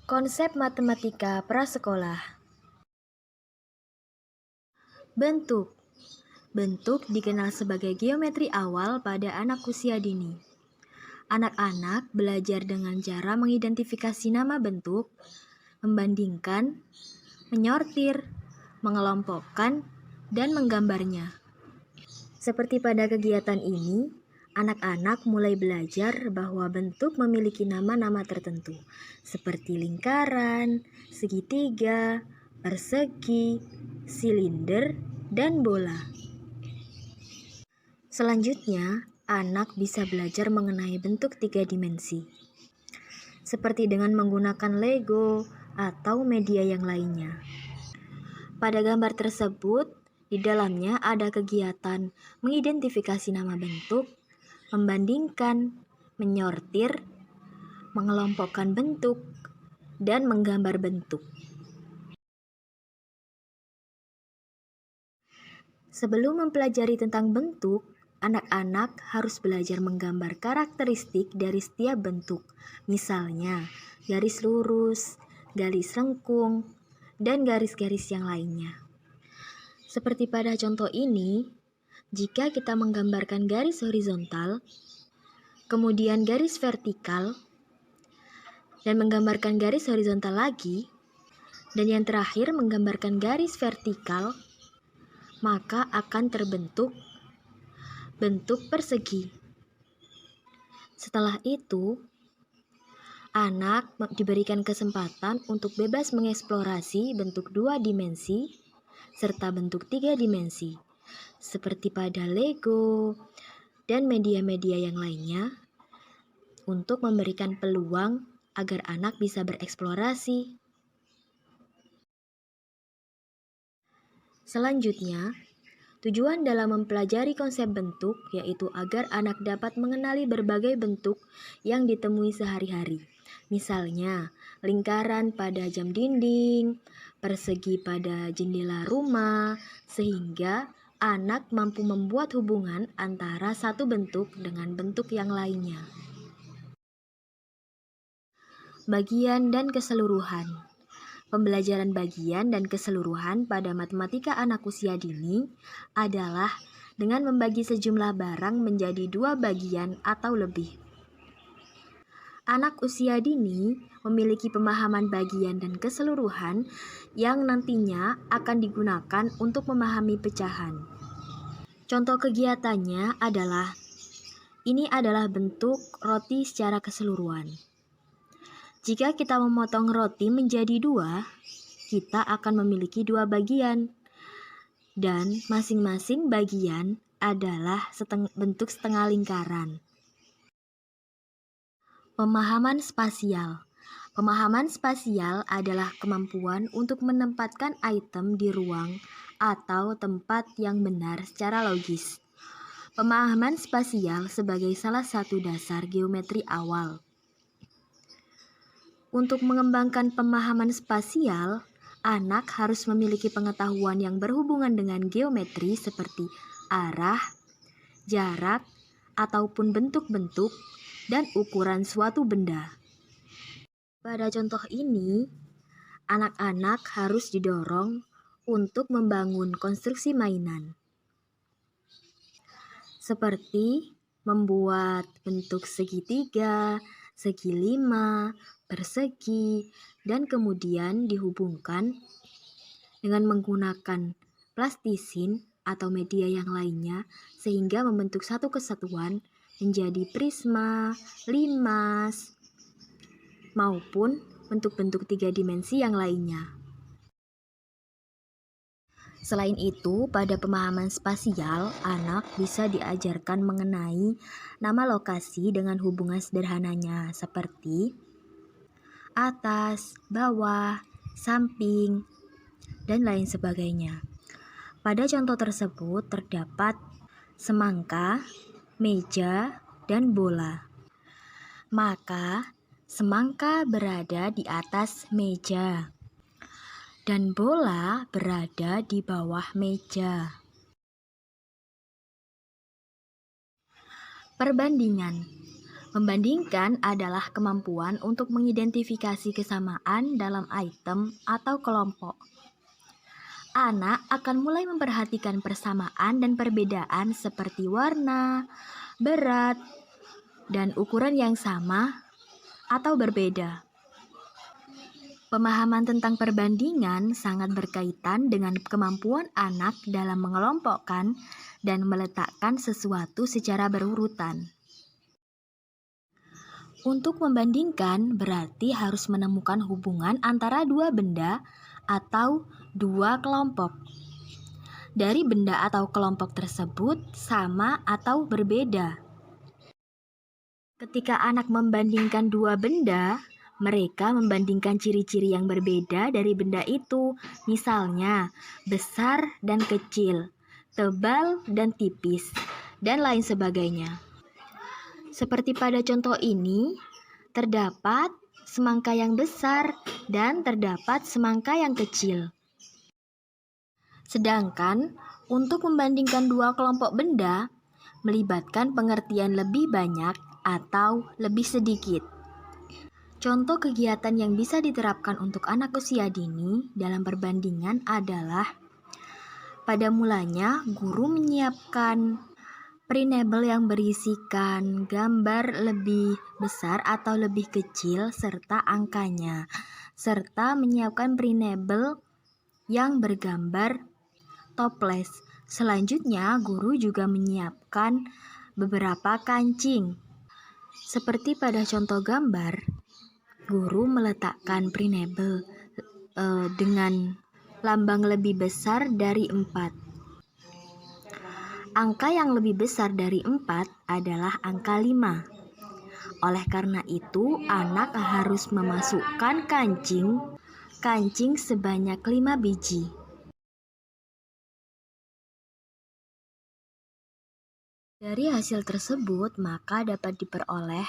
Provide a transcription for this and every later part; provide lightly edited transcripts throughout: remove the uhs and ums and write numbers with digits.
Konsep matematika prasekolah. Bentuk. Bentuk dikenal sebagai geometri awal pada anak usia dini. Anak-anak belajar dengan cara mengidentifikasi nama bentuk, membandingkan, menyortir, mengelompokkan, dan menggambarnya. Seperti pada kegiatan ini, anak-anak mulai belajar bahwa bentuk memiliki nama-nama tertentu, seperti lingkaran, segitiga, persegi, silinder, dan bola. Selanjutnya, anak bisa belajar mengenai bentuk 3 dimensi, seperti dengan menggunakan Lego atau media yang lainnya. Pada gambar tersebut, di dalamnya ada kegiatan mengidentifikasi nama bentuk, membandingkan, menyortir, mengelompokkan bentuk, dan menggambar bentuk. Sebelum mempelajari tentang bentuk, anak-anak harus belajar menggambar karakteristik dari setiap bentuk. Misalnya, garis lurus, garis lengkung, dan garis-garis yang lainnya. Seperti pada contoh ini, jika kita menggambarkan garis horizontal, kemudian garis vertikal, dan menggambarkan garis horizontal lagi, dan yang terakhir menggambarkan garis vertikal, maka akan terbentuk bentuk persegi. Setelah itu, anak diberikan kesempatan untuk bebas mengeksplorasi bentuk 2 dimensi serta bentuk 3 dimensi, seperti pada Lego dan media-media yang lainnya, untuk memberikan peluang agar anak bisa bereksplorasi. Selanjutnya, tujuan dalam mempelajari konsep bentuk yaitu agar anak dapat mengenali berbagai bentuk yang ditemui sehari-hari. Misalnya, lingkaran pada jam dinding, persegi pada jendela rumah, sehingga anak mampu membuat hubungan antara satu bentuk dengan bentuk yang lainnya. Bagian dan keseluruhan. Pembelajaran bagian dan keseluruhan pada matematika anak usia dini adalah dengan membagi sejumlah barang menjadi 2 bagian atau lebih. Anak usia dini memiliki pemahaman bagian dan keseluruhan yang nantinya akan digunakan untuk memahami pecahan. Contoh kegiatannya adalah, ini adalah bentuk roti secara keseluruhan. Jika kita memotong roti menjadi 2, kita akan memiliki 2 bagian. Dan masing-masing bagian adalah bentuk setengah lingkaran. Pemahaman spasial. Pemahaman spasial adalah kemampuan untuk menempatkan item di ruang atau tempat yang benar secara logis. Pemahaman spasial sebagai salah satu dasar geometri awal. Untuk mengembangkan pemahaman spasial, anak harus memiliki pengetahuan yang berhubungan dengan geometri seperti arah, jarak, ataupun bentuk-bentuk dan ukuran suatu benda. Pada contoh ini, anak-anak harus didorong untuk membangun konstruksi mainan, seperti membuat bentuk segitiga, segi 5, persegi, dan kemudian dihubungkan dengan menggunakan plastisin atau media yang lainnya sehingga membentuk satu kesatuan menjadi prisma, limas, maupun bentuk-bentuk 3 dimensi yang lainnya. Selain itu, pada pemahaman spasial, anak bisa diajarkan mengenai nama lokasi dengan hubungan sederhananya seperti atas, bawah, samping, dan lain sebagainya. Pada contoh tersebut terdapat semangka, meja, dan bola. Maka, semangka berada di atas meja, dan bola berada di bawah meja. Perbandingan. Membandingkan adalah kemampuan untuk mengidentifikasi kesamaan dalam item atau kelompok. Anak akan mulai memperhatikan persamaan dan perbedaan seperti warna, berat, dan ukuran yang sama atau berbeda. Pemahaman tentang perbandingan sangat berkaitan dengan kemampuan anak dalam mengelompokkan dan meletakkan sesuatu secara berurutan. Untuk membandingkan berarti harus menemukan hubungan antara dua benda atau dua kelompok. Dari benda atau kelompok tersebut sama atau berbeda. Ketika anak membandingkan dua benda, mereka membandingkan ciri-ciri yang berbeda dari benda itu, misalnya besar dan kecil, tebal dan tipis, dan lain sebagainya. Seperti pada contoh ini, terdapat semangka yang besar dan terdapat semangka yang kecil. Sedangkan untuk membandingkan dua kelompok benda, melibatkan pengertian lebih banyak atau lebih sedikit. Contoh kegiatan yang bisa diterapkan untuk anak usia dini dalam perbandingan adalah pada mulanya guru menyiapkan printable yang berisikan gambar lebih besar atau lebih kecil serta angkanya, serta menyiapkan printable yang bergambar toples. Selanjutnya, guru juga menyiapkan beberapa kancing. Seperti pada contoh gambar, guru meletakkan printable dengan lambang lebih besar dari 4. Angka yang lebih besar dari 4 adalah angka 5. Oleh karena itu, anak harus memasukkan kancing sebanyak 5 biji. Dari hasil tersebut, maka dapat diperoleh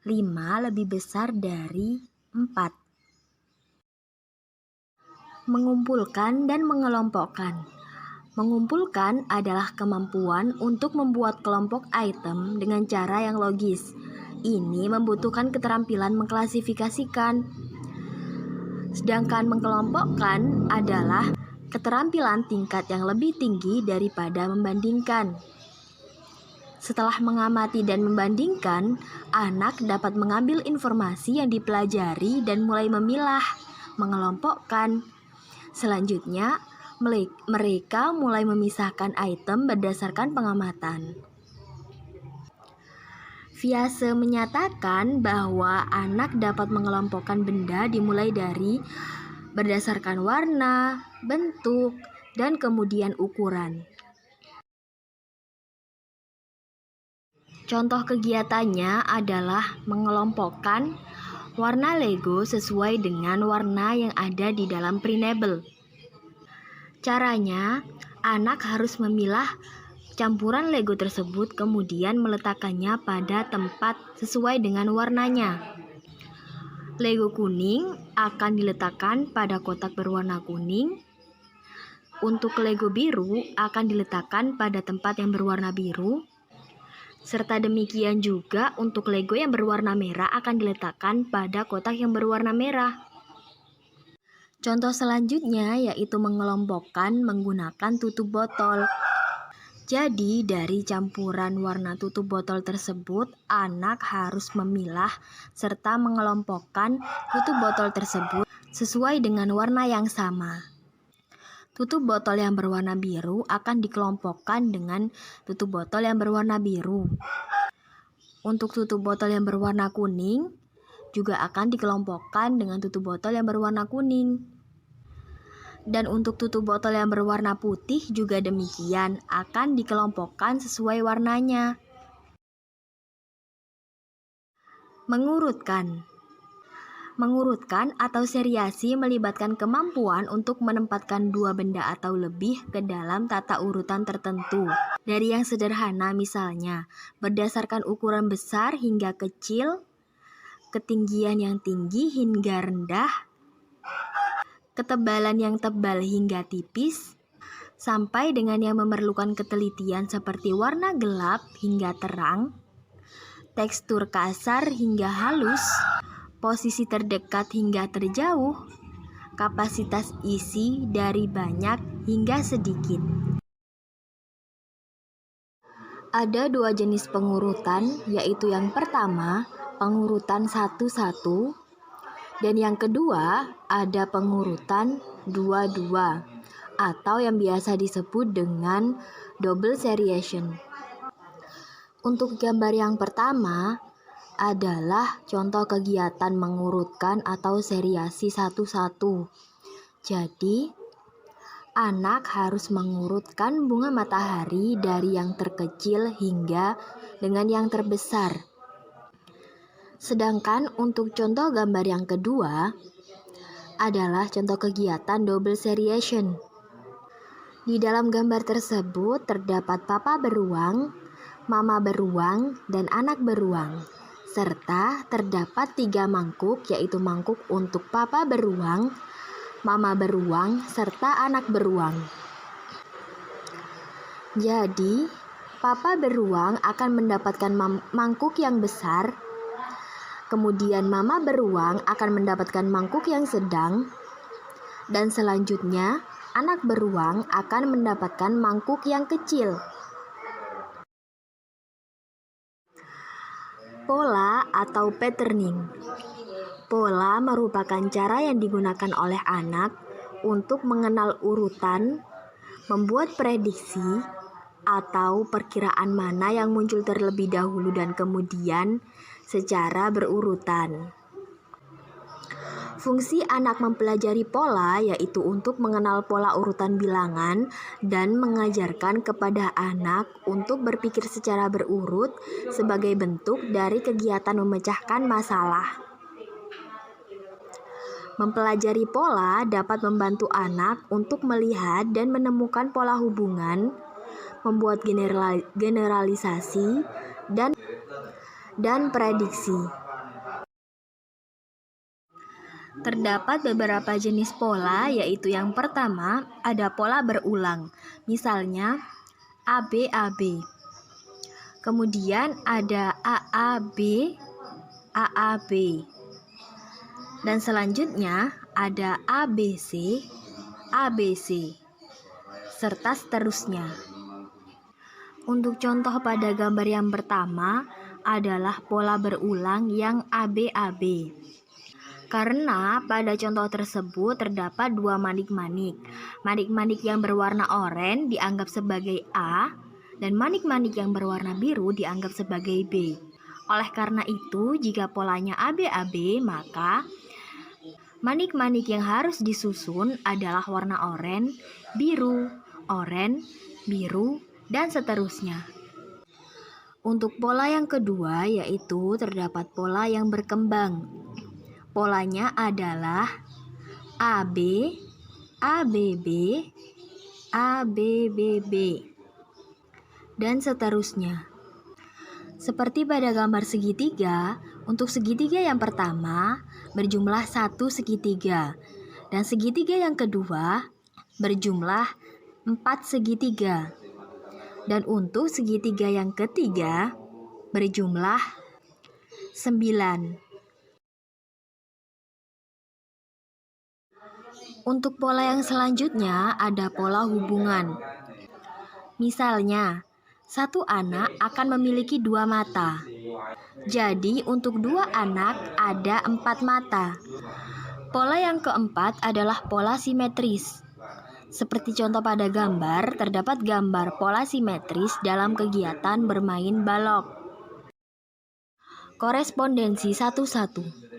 5 lebih besar dari 4. Mengumpulkan dan mengelompokkan. Mengumpulkan adalah kemampuan untuk membuat kelompok item dengan cara yang logis. Ini membutuhkan keterampilan mengklasifikasikan. Sedangkan mengelompokkan adalah keterampilan tingkat yang lebih tinggi daripada membandingkan. Setelah mengamati dan membandingkan, anak dapat mengambil informasi yang dipelajari dan mulai memilah, mengelompokkan. Selanjutnya, mereka mulai memisahkan item berdasarkan pengamatan. Viase menyatakan bahwa anak dapat mengelompokkan benda dimulai dari berdasarkan warna, bentuk, dan kemudian ukuran. Contoh kegiatannya adalah mengelompokkan warna Lego sesuai dengan warna yang ada di dalam printable. Caranya, anak harus memilah campuran Lego tersebut kemudian meletakkannya pada tempat sesuai dengan warnanya. Lego kuning akan diletakkan pada kotak berwarna kuning. Untuk Lego biru akan diletakkan pada tempat yang berwarna biru. Serta demikian juga untuk Lego yang berwarna merah akan diletakkan pada kotak yang berwarna merah. Contoh selanjutnya yaitu mengelompokkan menggunakan tutup botol. Jadi dari campuran warna tutup botol tersebut, anak harus memilah serta mengelompokkan tutup botol tersebut sesuai dengan warna yang sama. Tutup botol yang berwarna biru akan dikelompokkan dengan tutup botol yang berwarna biru. Untuk tutup botol yang berwarna kuning juga akan dikelompokkan dengan tutup botol yang berwarna kuning. Dan untuk tutup botol yang berwarna putih juga demikian, akan dikelompokkan sesuai warnanya. Mengurutkan atau seriasi melibatkan kemampuan untuk menempatkan dua benda atau lebih ke dalam tata urutan tertentu. Dari yang sederhana misalnya, berdasarkan ukuran besar hingga kecil, ketinggian yang tinggi hingga rendah, ketebalan yang tebal hingga tipis, sampai dengan yang memerlukan ketelitian seperti warna gelap hingga terang, tekstur kasar hingga halus, posisi terdekat hingga terjauh, kapasitas isi dari banyak hingga sedikit. Ada dua jenis pengurutan, yaitu yang pertama, pengurutan 1-1, dan yang kedua, ada pengurutan 2-2, atau yang biasa disebut dengan double seriation. Untuk gambar yang pertama adalah contoh kegiatan mengurutkan atau seriasi 1-1. Jadi, anak harus mengurutkan bunga matahari dari yang terkecil hingga dengan yang terbesar. Sedangkan untuk contoh gambar yang kedua adalah contoh kegiatan double seriation. Di dalam gambar tersebut terdapat papa beruang, mama beruang, dan anak beruang. Serta terdapat 3 mangkuk, yaitu mangkuk untuk papa beruang, mama beruang, serta anak beruang. Jadi, papa beruang akan mendapatkan mangkuk yang besar, kemudian mama beruang akan mendapatkan mangkuk yang sedang, dan selanjutnya anak beruang akan mendapatkan mangkuk yang kecil. Pola atau patterning. Pola merupakan cara yang digunakan oleh anak untuk mengenal urutan, membuat prediksi, atau perkiraan mana yang muncul terlebih dahulu dan kemudian secara berurutan. Fungsi anak mempelajari pola yaitu untuk mengenal pola urutan bilangan dan mengajarkan kepada anak untuk berpikir secara berurut sebagai bentuk dari kegiatan memecahkan masalah. Mempelajari pola dapat membantu anak untuk melihat dan menemukan pola hubungan, membuat generalisasi, dan prediksi. Terdapat beberapa jenis pola, yaitu yang pertama ada pola berulang, misalnya ABAB. Kemudian ada AAB, AAB. Dan selanjutnya ada ABC, ABC, serta seterusnya. Untuk contoh pada gambar yang pertama adalah pola berulang yang ABAB. Karena pada contoh tersebut terdapat 2 manik-manik. Manik-manik yang berwarna oranye dianggap sebagai A, dan manik-manik yang berwarna biru dianggap sebagai B. Oleh karena itu, jika polanya ABAB, maka manik-manik yang harus disusun adalah warna oranye, biru, dan seterusnya. Untuk pola yang kedua yaitu terdapat pola yang berkembang. Polanya adalah AB, ABB, ABBB, dan seterusnya. Seperti pada gambar segitiga, untuk segitiga yang pertama berjumlah 1 segitiga, dan segitiga yang kedua berjumlah 4 segitiga, dan untuk segitiga yang ketiga berjumlah 9. Untuk pola yang selanjutnya ada pola hubungan. Misalnya, satu anak akan memiliki 2 mata. Jadi, untuk 2 anak ada 4 mata. Pola yang keempat adalah pola simetris. Seperti contoh pada gambar, terdapat gambar pola simetris dalam kegiatan bermain balok. Korespondensi 1-1.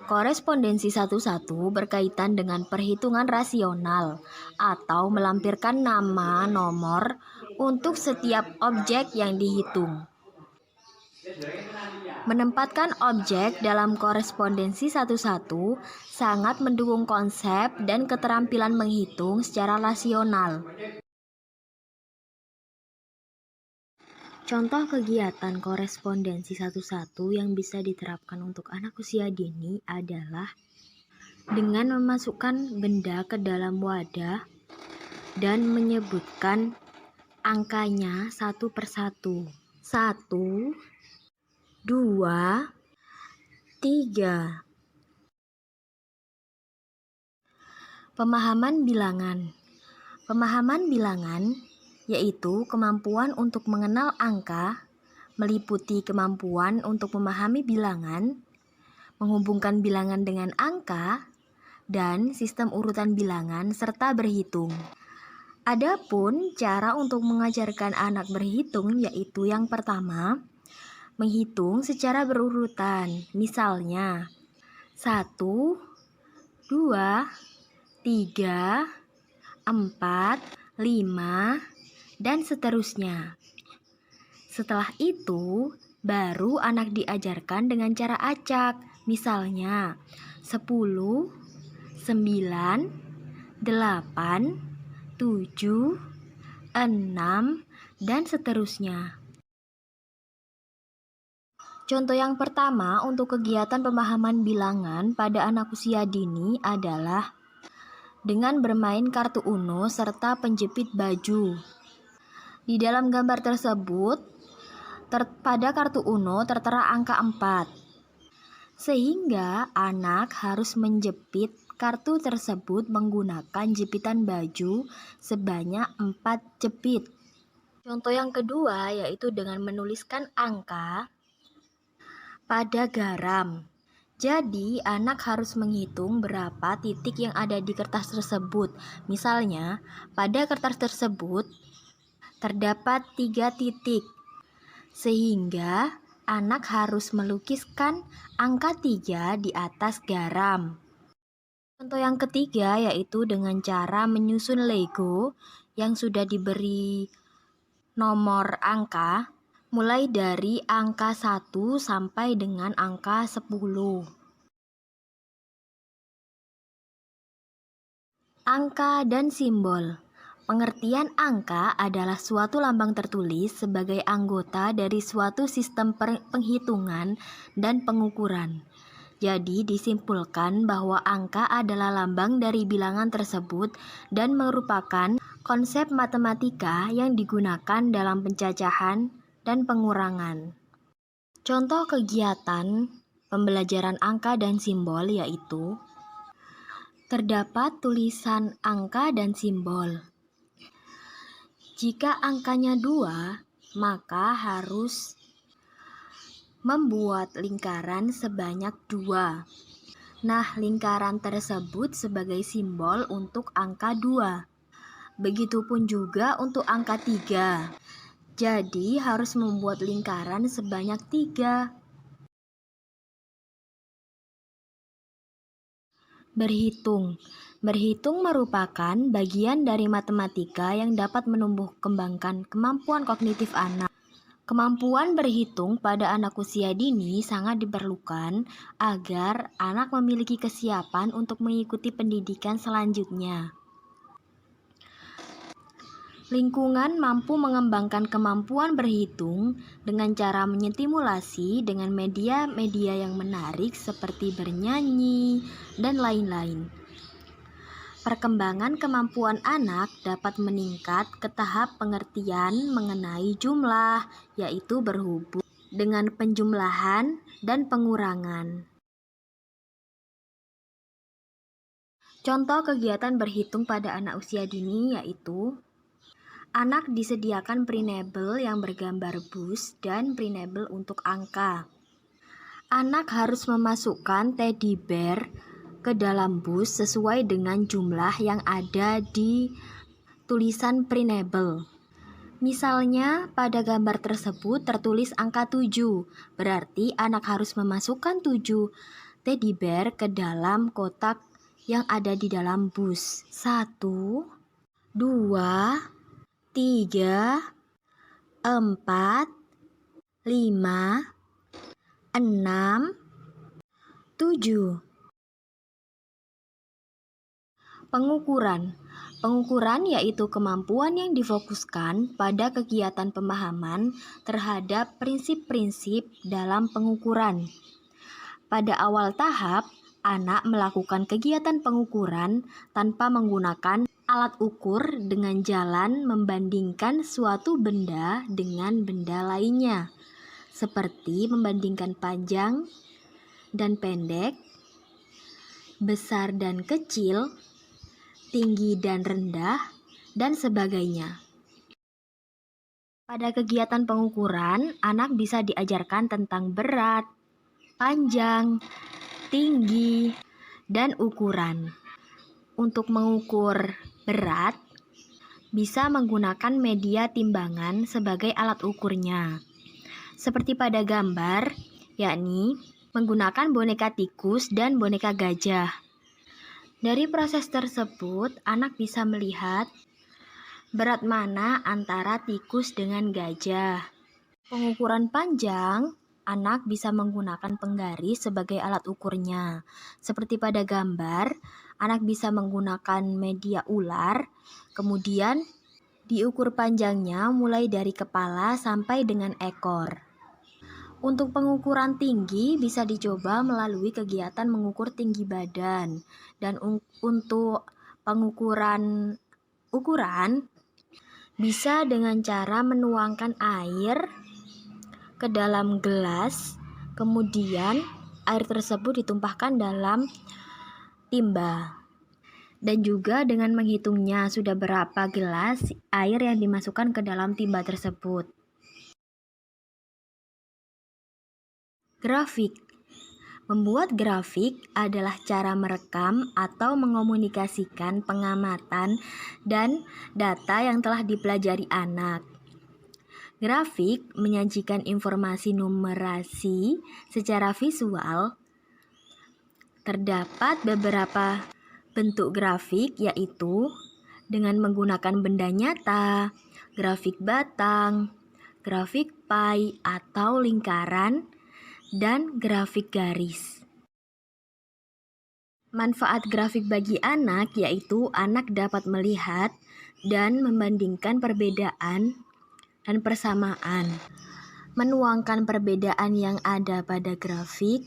Korespondensi 1-1 berkaitan dengan perhitungan rasional atau melampirkan nama nomor untuk setiap objek yang dihitung. Menempatkan objek dalam korespondensi 1-1 sangat mendukung konsep dan keterampilan menghitung secara rasional. Contoh kegiatan korespondensi 1-1 yang bisa diterapkan untuk anak usia dini adalah dengan memasukkan benda ke dalam wadah dan menyebutkan angkanya satu persatu. 1, 2, 3. Pemahaman bilangan. Pemahaman bilangan yaitu kemampuan untuk mengenal angka, meliputi kemampuan untuk memahami bilangan, menghubungkan bilangan dengan angka, dan sistem urutan bilangan serta berhitung. Adapun cara untuk mengajarkan anak berhitung yaitu yang pertama, menghitung secara berurutan. Misalnya 1, 2, 3, 4, 5, dan seterusnya. Setelah itu, baru anak diajarkan dengan cara acak. Misalnya 10, 9, 8, 7, 6, dan seterusnya. Contoh yang pertama untuk kegiatan pemahaman bilangan pada anak usia dini adalah dengan bermain kartu Uno serta penjepit baju. Di dalam gambar tersebut, pada kartu Uno tertera angka 4. Sehingga anak harus menjepit kartu tersebut menggunakan jepitan baju sebanyak 4 jepit. Contoh yang kedua yaitu dengan menuliskan angka pada garam. Jadi, anak harus menghitung berapa titik yang ada di kertas tersebut. Misalnya, pada kertas tersebut terdapat 3 titik. Sehingga, anak harus melukiskan angka 3 di atas garam. Contoh yang ketiga yaitu dengan cara menyusun Lego yang sudah diberi nomor angka, mulai dari angka 1 sampai dengan angka 10. Angka dan simbol. Pengertian angka adalah suatu lambang tertulis sebagai anggota dari suatu sistem penghitungan dan pengukuran. Jadi disimpulkan bahwa angka adalah lambang dari bilangan tersebut dan merupakan konsep matematika yang digunakan dalam pencacahan dan pengurangan. Contoh kegiatan pembelajaran angka dan simbol yaitu terdapat tulisan angka dan simbol. Jika angkanya 2, maka harus membuat lingkaran sebanyak 2. Nah, lingkaran tersebut sebagai simbol untuk angka 2. Begitupun juga untuk angka 3. Jadi harus membuat lingkaran sebanyak 3. Berhitung. Berhitung merupakan bagian dari matematika yang dapat menumbuh kembangkan kemampuan kognitif anak. Kemampuan berhitung pada anak usia dini sangat diperlukan agar anak memiliki kesiapan untuk mengikuti pendidikan selanjutnya. Lingkungan mampu mengembangkan kemampuan berhitung dengan cara menytimulasi dengan media-media yang menarik seperti bernyanyi dan lain-lain. Perkembangan kemampuan anak dapat meningkat ke tahap pengertian mengenai jumlah, yaitu berhubung dengan penjumlahan dan pengurangan. Contoh kegiatan berhitung pada anak usia dini yaitu anak disediakan printable yang bergambar bus dan printable untuk angka. Anak harus memasukkan teddy bear ke dalam bus sesuai dengan jumlah yang ada di tulisan printable. Misalnya pada gambar tersebut tertulis angka 7, berarti anak harus memasukkan 7 teddy bear ke dalam kotak yang ada di dalam bus. 1, 2, 3, 4, 5, 6, 7. Pengukuran. Pengukuran yaitu kemampuan yang difokuskan pada kegiatan pemahaman terhadap prinsip-prinsip dalam pengukuran. Pada awal tahap, anak melakukan kegiatan pengukuran tanpa menggunakan alat ukur dengan jalan membandingkan suatu benda dengan benda lainnya. seperti membandingkan panjang dan pendek, besar dan kecil, tinggi dan rendah, dan sebagainya. Pada kegiatan pengukuran, anak bisa diajarkan tentang berat, panjang, tinggi, dan ukuran. Untuk mengukur berat, bisa menggunakan media timbangan sebagai alat ukurnya. Seperti pada gambar, yakni menggunakan boneka tikus dan boneka gajah. Dari proses tersebut, anak bisa melihat berat mana antara tikus dengan gajah. Pengukuran panjang, anak bisa menggunakan penggaris sebagai alat ukurnya. Seperti pada gambar, anak bisa menggunakan media ular, kemudian diukur panjangnya mulai dari kepala sampai dengan ekor. Untuk pengukuran tinggi bisa dicoba melalui kegiatan mengukur tinggi badan. Dan untuk pengukuran ukuran bisa dengan cara menuangkan air ke dalam gelas, kemudian air tersebut ditumpahkan dalam timba. Dan juga dengan menghitungnya sudah berapa gelas air yang dimasukkan ke dalam timba tersebut. Grafik. Membuat grafik adalah cara merekam atau mengomunikasikan pengamatan dan data yang telah dipelajari anak. Grafik menyajikan informasi numerasi secara visual. Terdapat beberapa bentuk grafik, yaitu dengan menggunakan benda nyata, grafik batang, grafik pie atau lingkaran, dan grafik garis. Manfaat grafik bagi anak yaitu anak dapat melihat dan membandingkan perbedaan dan persamaan, menuangkan perbedaan yang ada pada grafik,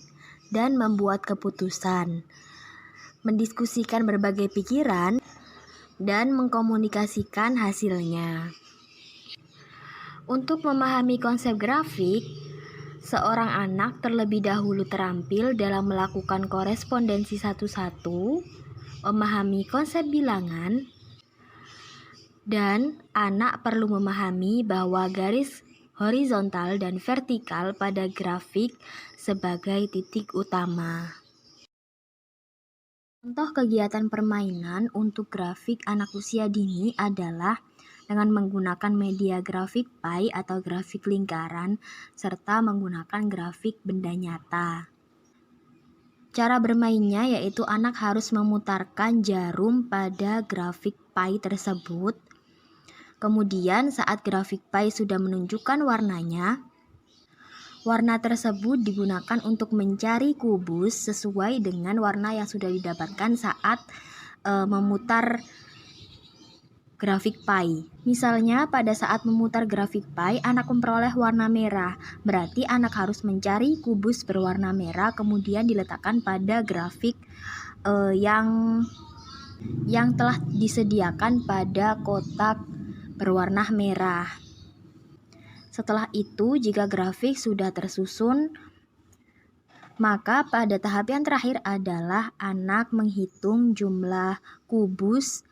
dan membuat keputusan, mendiskusikan berbagai pikiran, dan mengkomunikasikan hasilnya. Untuk memahami konsep grafik, seorang anak terlebih dahulu terampil dalam melakukan korespondensi satu-satu, memahami konsep bilangan, dan anak perlu memahami bahwa garis horizontal dan vertikal pada grafik sebagai titik utama. Contoh kegiatan permainan untuk grafik anak usia dini adalah dengan menggunakan media grafik pie atau grafik lingkaran, serta menggunakan grafik benda nyata. Cara bermainnya yaitu anak harus memutarkan jarum pada grafik pie tersebut. Kemudian saat grafik pie sudah menunjukkan warnanya, warna tersebut digunakan untuk mencari kubus sesuai dengan warna yang sudah didapatkan saat memutar grafik pie. Misalnya pada saat memutar grafik pie, anak memperoleh warna merah. Berarti anak harus mencari kubus berwarna merah kemudian diletakkan pada grafik yang telah disediakan pada kotak berwarna merah. Setelah itu, jika grafik sudah tersusun, maka pada tahap yang terakhir adalah anak menghitung jumlah kubus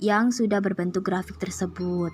yang sudah berbentuk grafik tersebut.